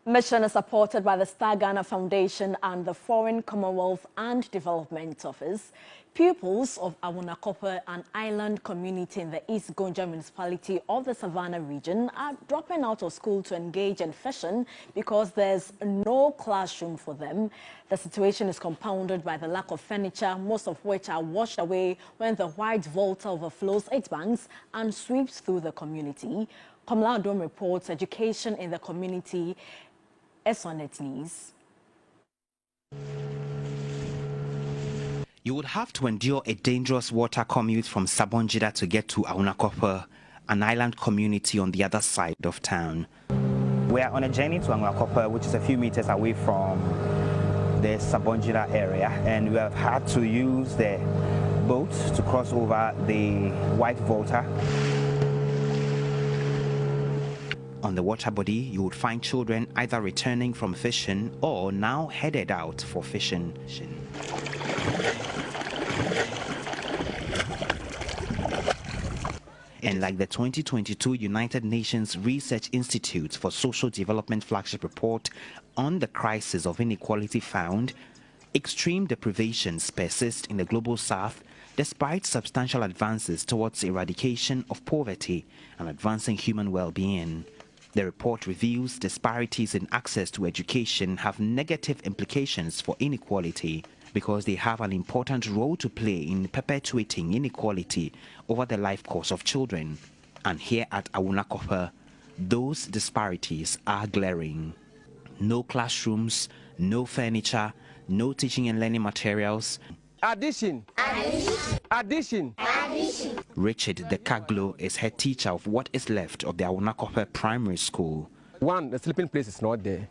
Mission is supported by the Star Ghana Foundation and the Foreign Commonwealth and Development Office. Pupils of Awunakope, an island community in the East Gonja municipality of the Savannah region, are dropping out of school to engage in fishing because there's no classroom for them. The situation is compounded by the lack of furniture, most of which are washed away when the White Volta overflows its banks and sweeps through the community. Kamala Adom reports education in the community is on its knees. You would have to endure a dangerous water commute from Sabonjida to get to Awunakope, an island community on the other side of town. We are on a journey to Awunakope, which is a few meters away from the Sabonjida area, and we have had to use the boat to cross over the White Volta. On the water body, you would find children either returning from fishing or now headed out for fishing. And like the 2022 United Nations Research Institute for Social Development flagship report on the crisis of inequality found, extreme deprivations persist in the global south despite substantial advances towards eradication of poverty and advancing human well-being. The report reveals disparities in access to education have negative implications for inequality because they have an important role to play in perpetuating inequality over the life course of children. And here at Awunakope, those disparities are glaring. No classrooms, no furniture, no teaching and learning materials. Addition. Richard the Kaglo is head teacher of what is left of the Awunakope primary school. One, the sleeping place is not there.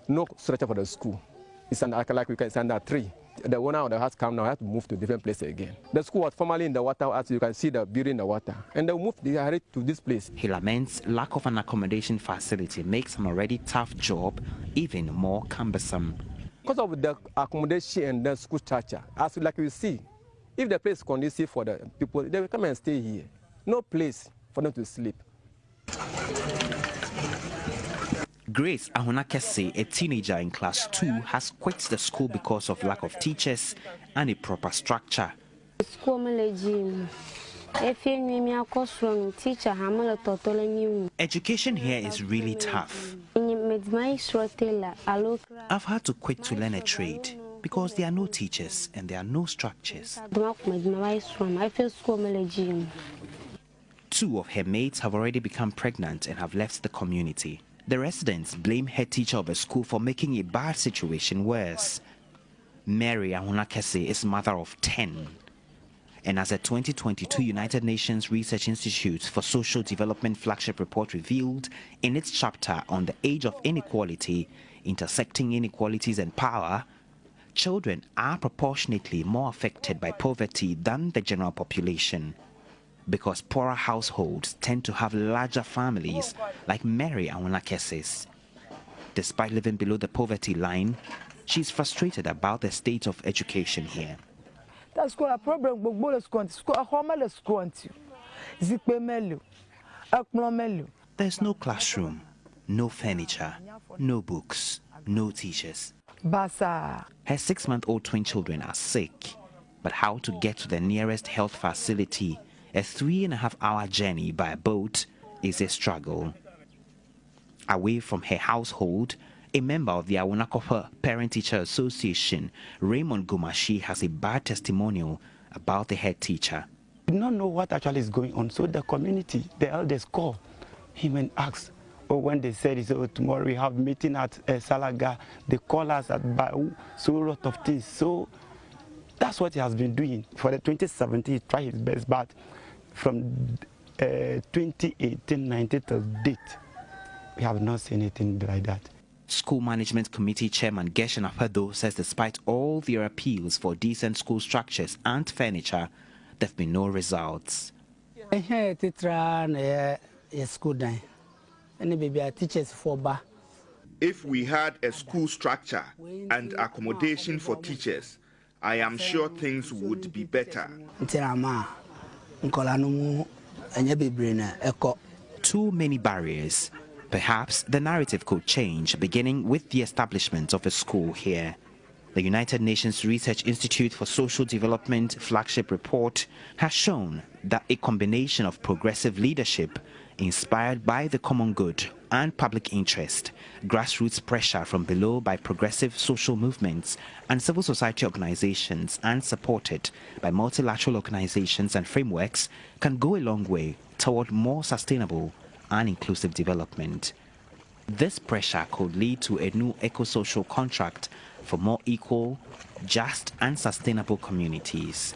No structure for the school. It's like we can stand at 3. The owner of the house come now, has to move to a different place again. The school was formerly in the water, as you can see the building in the water. And they moved to this place. He laments lack of an accommodation facility makes an already tough job even more cumbersome. Because of the accommodation and the school structure, as like you see, if the place is conducive for the people, they will come and stay here. No place for them to sleep. Grace Awunakese, a teenager in class 2, has quit the school because of lack of teachers and a proper structure. Education here is really tough. I've had to quit to learn a trade because there are no teachers and there are no structures. 2 of her mates have already become pregnant and have left the community. The residents blame head teacher of a school for making a bad situation worse. Mary Awunakese is mother of 10. And as a 2022 United Nations Research Institute for Social Development flagship report revealed in its chapter on the age of inequality, intersecting inequalities and power, children are proportionately more affected by poverty than the general population, because poorer households tend to have larger families like Mary Awunakese's. Despite living below the poverty line, she's frustrated about the state of education here. There's no classroom, no furniture, no books, no teachers. Her 6-month-old twin children are sick, but how to get to the nearest health facility, a 3.5-hour journey by boat, is a struggle. Away from her household, a member of the Awunakope Parent-Teacher Association, Raymond Gumashi, has a bad testimonial about the head teacher. We do not know what actually is going on, so the community, the elders call him and ask. Or when they said, so tomorrow we have meeting at Salaga, they call us at Bau, so a lot of things. So that's what he has been doing. For the 2017, he tried his best, but from 2018-19 to date, we have not seen anything like that. School Management Committee Chairman Geshen Apado says despite all their appeals for decent school structures and furniture, there have been no results. If we had a school structure and accommodation for teachers, I am sure things would be better. Too many barriers, Perhaps the narrative could change, beginning with the establishment of a school here. The United Nations Research Institute for Social Development flagship report has shown that a combination of progressive leadership inspired by the common good and public interest, grassroots pressure from below by progressive social movements and civil society organizations, and supported by multilateral organizations and frameworks can go a long way toward more sustainable and inclusive development. This pressure could lead to a new eco-social contract for more equal, just and sustainable communities.